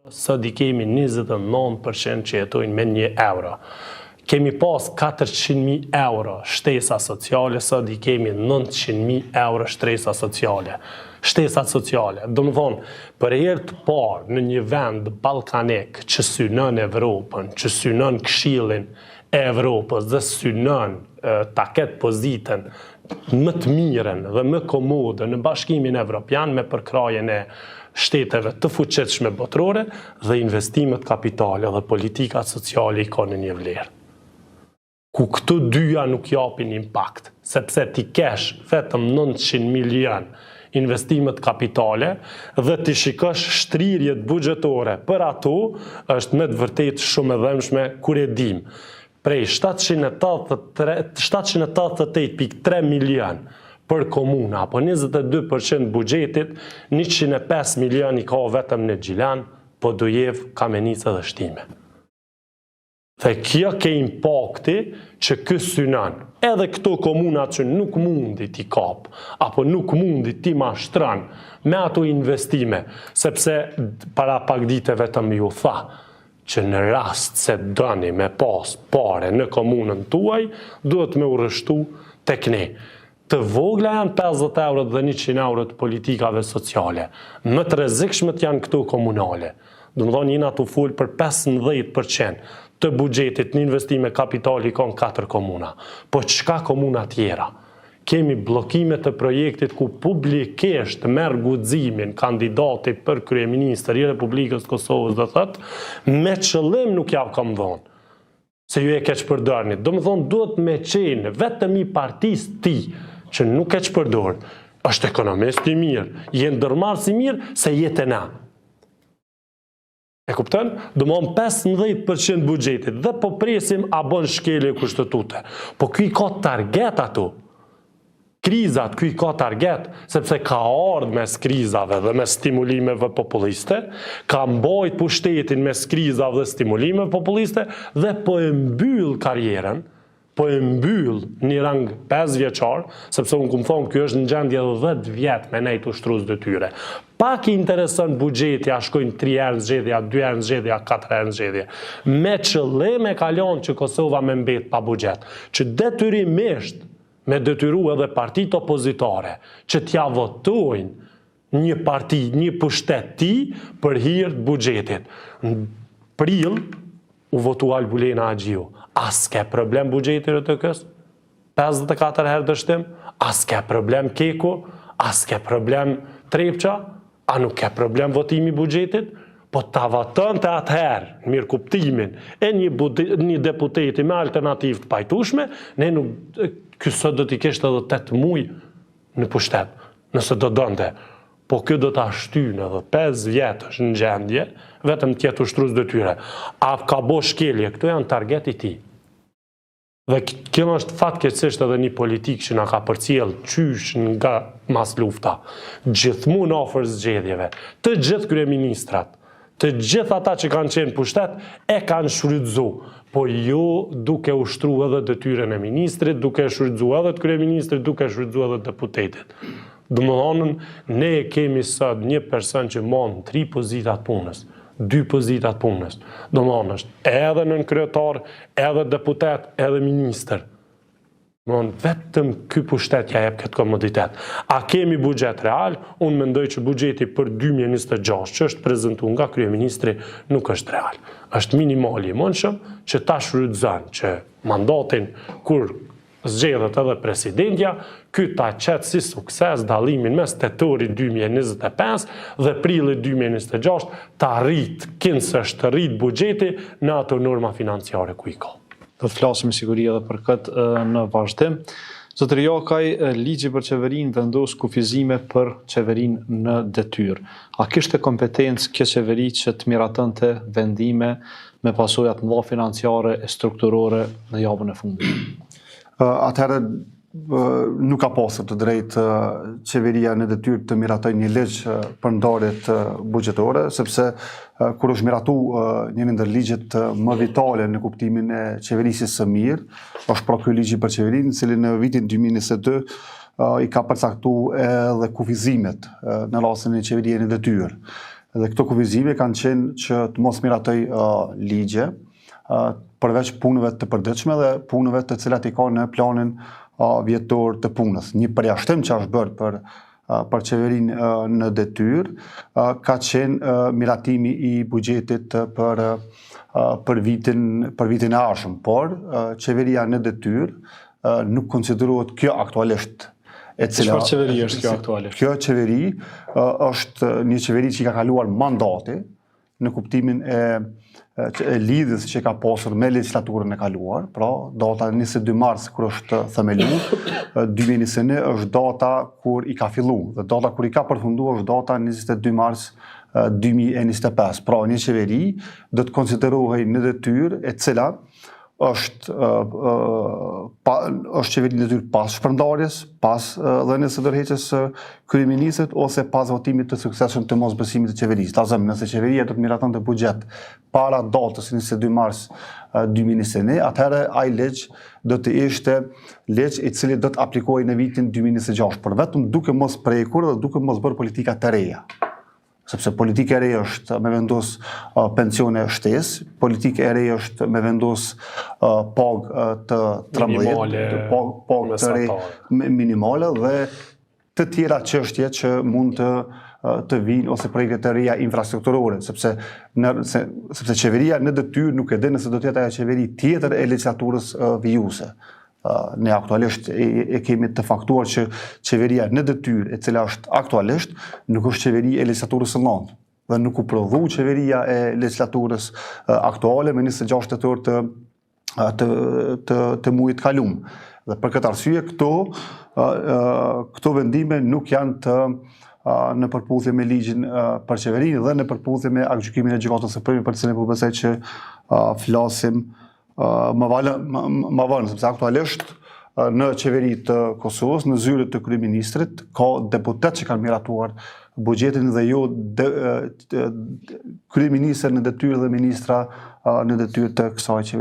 Sot i kemi 29% që jetojnë me 1 euro. Kemi pas 400.000 euro shtesa sociale, sot i kemi 900.000 euro shtesa sociale. Shtesat sociale. Do më thonë, për herë të parë në një vend balkanik që synon Evropën, që synon Këshillin e Evropës dhe synon ta ketë pozitën më të mirën dhe më komode në Bashkimin Evropian me përkrajen e shteteve të fuqishme botërore dhe investimet kapitale dhe politikat sociale i ka në një vlerë. Ku këto dyja nuk japin impakt, sepse ti kesh vetëm 900 milion investimet kapitale dhe ti shikosh shtrirjet buxhetore për ato është me të vërtet shumë e dhëmshme kur e dim. Prej 788.3 milion për komuna, apo 22% buxhetit, 105 milion i ka vetëm në Gjilan, po Dujev, Kamenica dhe Shtime. Dhe kjo ke impakti që kë synon edhe këto komuna që nuk mundi ti kap, apo nuk mundi ti mashtron me ato investime, sepse para pak dite vetëm ju tha që në rast se doni me pas pare në komunën tuaj, duhet me urrështu tek ne. Të vogla janë 50 euro dhe 100 euro të politikave sociale. Më të rrezikshmet janë këto komunale. Do të thonë jena të fol për 15% të buxhetit në investime kapitali kanë 4 komuna. Po çka komuna tjera? Kemi bllokime të projektit ku publikisht merr guximin kandidati për kryeministër i Republikës Kosovës dhe thotë, me qëllim nuk ja kam dhënë. Se ju e keq përdorni. Do të thonë duhet me qenë vetëm i partisë ti që nuk e përdor. Është ekonomist i mirë, je ndërmarrës i mirë se jetë na. E kupton? Do më 15% buxhetit dhe po presim a bën shkelje kushtetute. Po ky ka target ato. Krizat ky ka target, sepse ka ardhur mes krizave dhe mes stimulimeve populliste, ka mbajt pushtetin mes krizave dhe stimulimeve populliste dhe po e mbyll karrierën, po e mbyll një rang 5 vjeçar, sepse unë këmë thonë, kjo është në gjendje 10 vjet me nejt ushtrues detyre. Pak i intereson buxheti, a shkojnë 3 herë në zgjedhje, 2 herë në zgjedhje, 4 herë në zgjedhje. Me qëllim e kalon që Kosova me mbet pa buxhet, që detyrimisht me detyru edhe partitë opozitare që t'ja votojnë një parti, një pushtet ti për hir të buxhetit. Në prill u votu Albulena Agjiu. As ke problem buxheti RTK-s? 54 herë dështim? As ke problem Keku? As ke problem Trepça? A nuk ke problem votimi buxhetit? Po ta voton të atëherë, në mirë kuptimin, e një deputeti me alternativë të pajtueshme, ne nuk, ky sot do t'i kishte edhe 8 muaj në pushtet, nëse do donte. Po kjo do t'a shtynë edhe 5 vjetësh në gjendje, vetëm tjetë ushtrues detyre. A ka bo shkelje, këto janë target i ti. Dhe kjo është fatkeqësisht edhe një politik që na ka përcjell qysh nga mas lufta. Gjithmonë afër zgjedhjeve, të gjithë kryeministrat, të gjithë ata që kanë qenë pushtet, e kanë shfrytzu. Po jo duke ushtru edhe detyrën e ministrit, duke shfrytzu edhe të kryeministrit, duke shfrytzu edhe deputetit. Do më thonën, ne kemi sot një person që mon 3 pozitat punës, 2 pozitat punës. Do më thonën, është edhe nën kryetar, edhe deputet, edhe minister. Vetëm ky pushtet ja jep këtë komoditet. A kemi buxhet real? Unë mendoj që buxheti për 2026 që është prezantuar nga kryeministri nuk është real. Është minimali i mundshëm që ta shfrytëzon që mandatin kur zgjedhet edhe presidentja, ky ta qetë si sukses dallimin mes tetorit 2025 dhe prillit 2026 ta kinsështë rrit buxheti në ato norma financiare ku i ka. Do të flasim siguri edhe për këtë në vazhdim. Zotëri Jakaj, ligji për qeverinë vendos kufizime për qeverinë në detyrë. A kishte kompetencë kjo qeveri që të miratonte vendime me pasojat mëdha financiare e strukturore në javën e fundit? Atëherë nuk ka pasur të drejtë qeveria në detyrë të miratoj një ligj për ndarjet buxhetore, sepse kur është miratu njëri ndër ligjet më vitale në kuptimin e qeverisjes së mirë, është pra ky ligji për qeverinë, i cili në vitin 2022 i ka përcaktuar edhe kufizimet në rastin e qeverisë në detyrë. Dhe këto kufizime kanë qenë që të mos miratoj ligje, përveç punëve të përditshme dhe punëve të cilat i ka në planin vjetor të punës. Një përjashtim që është bërë për qeverinë në detyrë ka qenë miratimi i buxhetit për vitin e ardhshëm, por qeveria në detyrë nuk konsiderohet kjo aktualisht. Çfarë qeveri është kjo aktualisht? Kjo qeveri është një qeveri që ka kaluar mandati në kuptimin e lidhjes që ka pasur me legislaturën e kaluar, pra data 22 mars kur është themeluar, 2021 është data kur i ka filluar, dhe data kur i ka përfunduar është data 22 mars 2025. Pra një qeveri do të konsiderohej në detyrë e cila është qeveri në detyrë pas shpërndarjes, pas dhënies së dorëheqjes së kryeministrit ose pas votimit të suksesshëm të mosbesimit të qeverisë. Ta them, nëse qeveria do të miratonte buxhet para datës 22 mars 2021, atëherë ai ligj do të ishte ligj i cili do të aplikohej në vitin 2026, por vetëm duke mos prekur dhe duke mos bërë politika të reja. Sepse politika e re është me vendos pensione shtesë, politika e re është me vendos pagë të 13, pagë të re minimale dhe të tjera çështje që mund të vinë ose projekte të reja infrastrukturore, sepse qeveria në detyrë nuk e din nëse do të jetë ajo qeveri tjetër e legislaturës vijuese. Ne aktualisht e kemi të faktuar që qeveria në detyrë e cila është aktualisht nuk është qeveri e legislaturës së nëntë dhe nuk u prodhu qeveria e legislaturës aktuale me 26 tetor të muajit kalum. Dhe për këtë arsye këto vendime nuk janë në përputhje me ligjin për qeverinë dhe në përputhje me aktgjykimin e Gjykatës Supreme për cilën po besoj që flasim më vonë, sepse aktualisht në qeveri të Kosovës, në zyrët të kryeministrit, ka deputet që kanë miratuar buxhetin dhe jo kryeministër në detyrë dhe ministra në detyrë të kësaj qeverie.